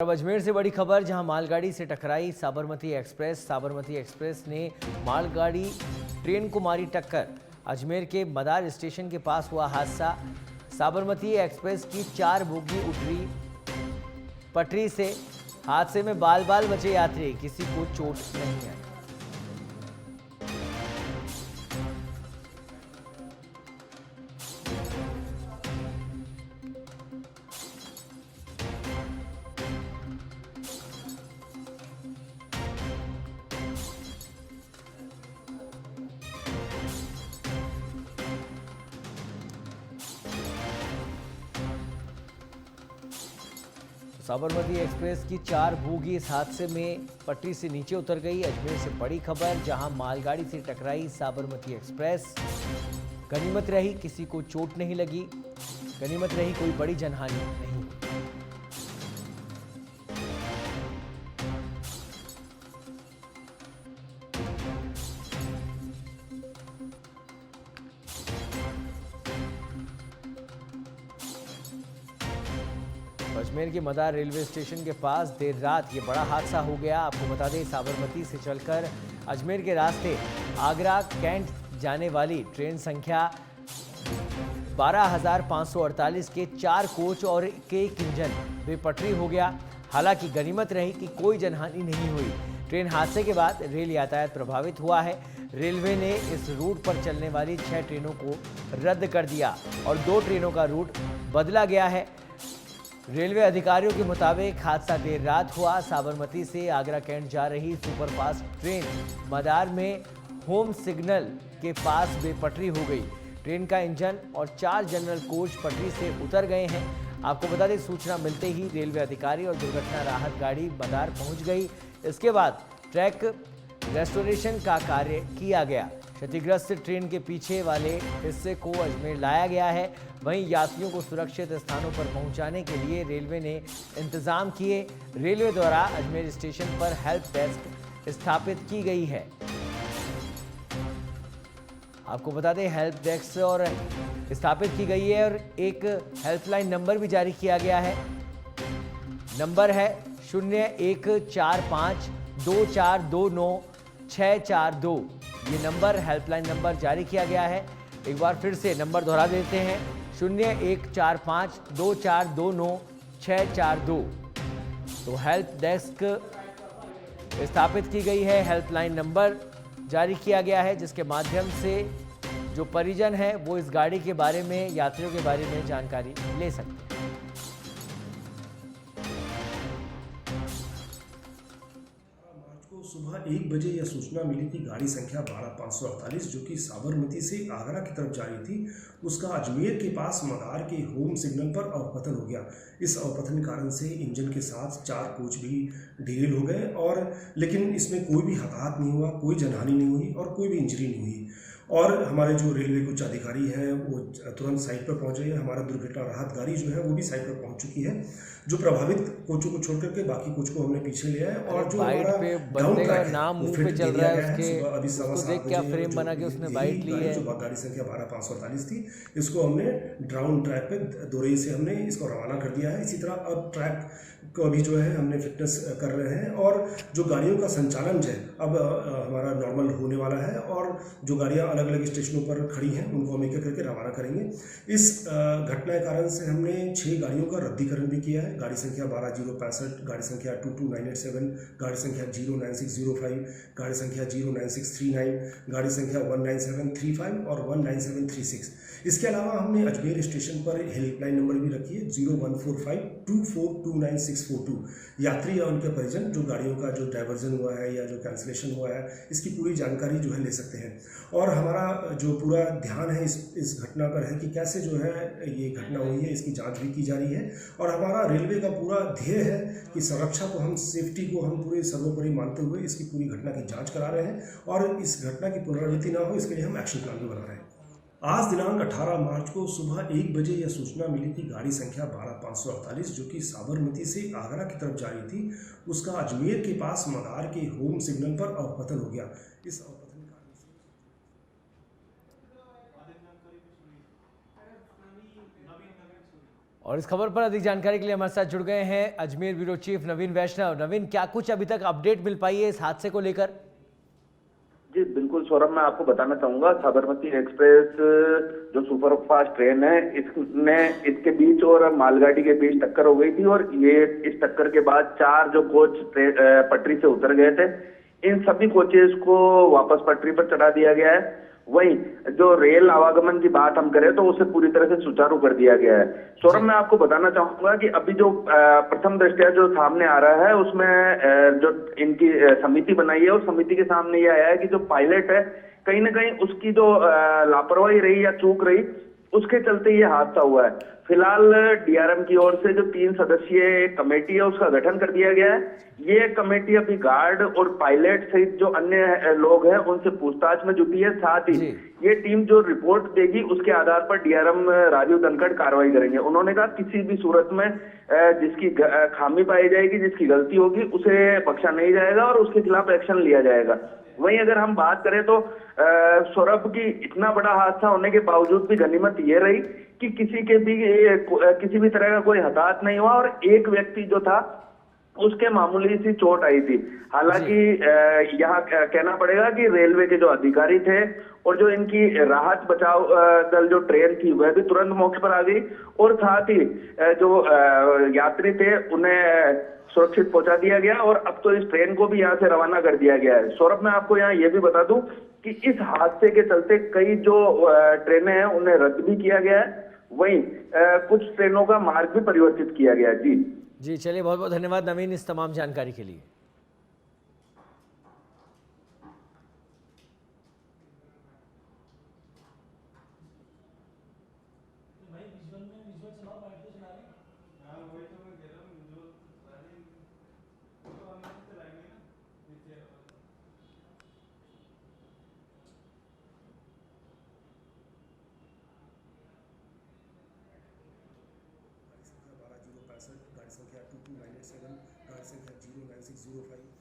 अब अजमेर से बड़ी खबर, जहां मालगाड़ी से टकराई साबरमती एक्सप्रेस। साबरमती एक्सप्रेस ने मालगाड़ी ट्रेन को मारी टक्कर। अजमेर के मदार स्टेशन के पास हुआ हादसा। साबरमती एक्सप्रेस की 4 बोगी उतरी पटरी से। हादसे में बाल बाल बचे यात्री, किसी को चोट नहीं आई। साबरमती एक्सप्रेस की 4 बोगी इस हादसे में पटरी से नीचे उतर गई। अजमेर से बड़ी खबर, जहां मालगाड़ी से टकराई साबरमती एक्सप्रेस। गनीमत रही किसी को चोट नहीं लगी, गनीमत रही कोई बड़ी जनहानि नहीं। अजमेर के मदार रेलवे स्टेशन के पास देर रात ये बड़ा हादसा हो गया। आपको बता दें, साबरमती से चलकर अजमेर के रास्ते आगरा कैंट जाने वाली ट्रेन संख्या 12,548 के 4 कोच और एक इंजन बेपटरी हो गया। हालांकि गनीमत रही कि कोई जनहानि नहीं हुई। ट्रेन हादसे के बाद रेल यातायात प्रभावित हुआ है। रेलवे ने इस रूट पर चलने वाली 6 ट्रेनों को रद्द कर दिया और 2 ट्रेनों का रूट बदला गया है। रेलवे अधिकारियों के मुताबिक हादसा देर रात हुआ। साबरमती से आगरा कैंट जा रही सुपरफास्ट ट्रेन मदार में होम सिग्नल के पास बेपटरी हो गई। ट्रेन का इंजन और 4 जनरल कोच पटरी से उतर गए हैं। आपको बता दें, सूचना मिलते ही रेलवे अधिकारी और दुर्घटना राहत गाड़ी मदार पहुंच गई। इसके बाद ट्रैक रेस्टोरेशन का कार्य किया गया। क्षतिग्रस्त ट्रेन के पीछे वाले हिस्से को अजमेर लाया गया है। वहीं यात्रियों को सुरक्षित स्थानों पर पहुंचाने के लिए रेलवे ने इंतजाम किए। रेलवे द्वारा अजमेर स्टेशन पर हेल्प डेस्क स्थापित की गई है। आपको बता दें, हेल्प डेस्क और स्थापित की गई है और एक हेल्पलाइन नंबर भी जारी किया गया है। नंबर है 0145 2429 642। ये नंबर हेल्पलाइन नंबर जारी किया गया है। एक बार फिर से नंबर दोहरा देते हैं, 0145 2429 642। तो हेल्प डेस्क स्थापित की गई है, हेल्पलाइन नंबर जारी किया गया है, जिसके माध्यम से जो परिजन है वो इस गाड़ी के बारे में, यात्रियों के बारे में जानकारी ले सकते हैं। सुबह 1 बजे यह सूचना मिली कि गाड़ी संख्या 12,548 जो कि साबरमती से आगरा की तरफ जा रही थी, उसका अजमेर के पास मदार के होम सिग्नल पर अवपतन हो गया। इस अवपतन कारण से इंजन के साथ 4 कोच भी ढील हो गए और लेकिन इसमें कोई भी हताहत नहीं हुआ, कोई जनहानि नहीं हुई और कोई भी इंजरी नहीं हुई। और हमारे जो रेलवे के उच्च अधिकारी हैं वो तुरंत साइट पर पहुंच गए। हमारा दुर्घटना राहत गाड़ी जो है वो भी साइट पर पहुंच चुकी है। जो प्रभावित कोचों को छोड़कर के बाकी कोच को हमने पीछे लिया है और जो बाइट पे बंदे का नाम मुंह पे चल रहा है, उसको देख क्या फ्रेम बना के उसने बाइट ली है। जो गाड़ी संख्या 12,548 थी, इसको हमने डाउन ट्रैक पे दोरई से हमने इसको रवाना कर दिया है। इसी तरह अब ट्रैक को अभी जो है हमने फिटनेस कर रहे हैं और जो गाड़ियों का संचालन है अब हमारा नॉर्मल होने वाला है और जो गाड़ियां अलग अलग स्टेशनों पर खड़ी हैं उनको हम एक एक करके रवाना करेंगे। इस घटना के कारण से हमने 6 गाड़ियों का रद्दीकरण भी किया है। गाड़ी संख्या 12,065, गाड़ी संख्या 22,987, गाड़ी संख्या 09605, गाड़ी संख्या 09639, गाड़ी संख्या 19735 और 19736। इसके अलावा हमने अजमेर स्टेशन पर हेल्पलाइन नंबर भी रखी है 0145 2429 यात्री या उनके परिजन जो गाड़ियों का जो डाइवर्जन हुआ है या जो कैंसिलेशन हुआ है, इसकी पूरी जानकारी जो है ले सकते हैं। और हमारा जो पूरा ध्यान है इस घटना पर है कि कैसे जो है ये घटना हुई है, इसकी जांच भी की जा रही है। और हमारा रेलवे का पूरा ध्येय है कि सुरक्षा को हम, सेफ्टी को हम पूरे सर्वोपरि मानते हुए इसकी पूरी घटना की जाँच करा रहे हैं और इस घटना की पुनरावृत्ति ना हो इसके लिए हम एक्शन प्लान भी बना रहे हैं। आज दिनांक 18 मार्च को सुबह 1 बजे यह सूचना मिली कि गाड़ी संख्या 12,548 जो कि साबरमती से आगरा की तरफ जा रही थी, उसका अजमेर के पास मदार के होम सिग्नल पर अवपतन हो गया। इस अवपतन कारण से और इस खबर पर अधिक जानकारी के लिए हमारे साथ जुड़ गए हैं अजमेर ब्यूरो चीफ नवीन वैष्णव। नवीन, क्या कुछ अभी तक अपडेट मिल पाई है इस हादसे को लेकर? जी बिल्कुल सौरभ, मैं आपको बताना चाहूंगा, साबरमती एक्सप्रेस जो सुपर फास्ट ट्रेन है, इसके बीच और मालगाड़ी के बीच टक्कर हो गई थी और ये इस टक्कर के बाद 4 जो कोच पटरी से उतर गए थे, इन सभी कोचेस को वापस पटरी पर चढ़ा दिया गया है। वहीं जो रेल आवागमन की बात हम करें तो उसे पूरी तरह से सुचारू कर दिया गया है। सौरभ, मैं आपको बताना चाहूंगा कि अभी जो प्रथम दृष्टया जो सामने आ रहा है उसमें जो इनकी समिति बनाई है, उस समिति के सामने ये आया है कि जो पायलट है, कहीं ना कहीं उसकी जो लापरवाही रही या चूक रही, उसके चलते ये हादसा हुआ है। फिलहाल डीआरएम की ओर से जो 3 सदस्यीय कमेटी है उसका गठन कर दिया गया है। ये कमेटी अभी गार्ड और पायलट सहित जो अन्य लोग हैं उनसे पूछताछ में जुटी है। साथ ही ये टीम जो रिपोर्ट देगी उसके आधार पर डीआरएम राजीव धनखड़ कार्रवाई करेंगे। उन्होंने कहा किसी भी सूरत में जिसकी खामी पाई जाएगी, जिसकी गलती होगी, उसे बख्शा नहीं जाएगा और उसके खिलाफ एक्शन लिया जाएगा। वहीं अगर हम बात करें तो सौरभ की इतना बड़ा हादसा होने के बावजूद भी गनीमत ये रही कि किसी भी तरह का कोई हताहत नहीं हुआ और एक व्यक्ति जो था उसके मामूली सी चोट आई थी। हालांकि यहाँ कहना पड़ेगा कि रेलवे के जो अधिकारी थे और जो इनकी राहत बचाव दल जो ट्रेन थी वह भी तुरंत मौके पर आ गई और साथ ही जो यात्री थे उन्हें सुरक्षित पहुंचा दिया गया और अब तो इस ट्रेन को भी यहाँ से रवाना कर दिया गया है। सौरभ, मैं आपको यहाँ ये भी बता दूं कि इस हादसे के चलते कई जो ट्रेनें हैं उन्हें रद्द भी किया गया है, वहीं कुछ ट्रेनों का मार्ग भी परिवर्तित किया गया है। जी चलिए, बहुत बहुत धन्यवाद नवीन इस तमाम जानकारी के लिए। गाड़ी संख्या 22987, गाड़ी संख्या 09605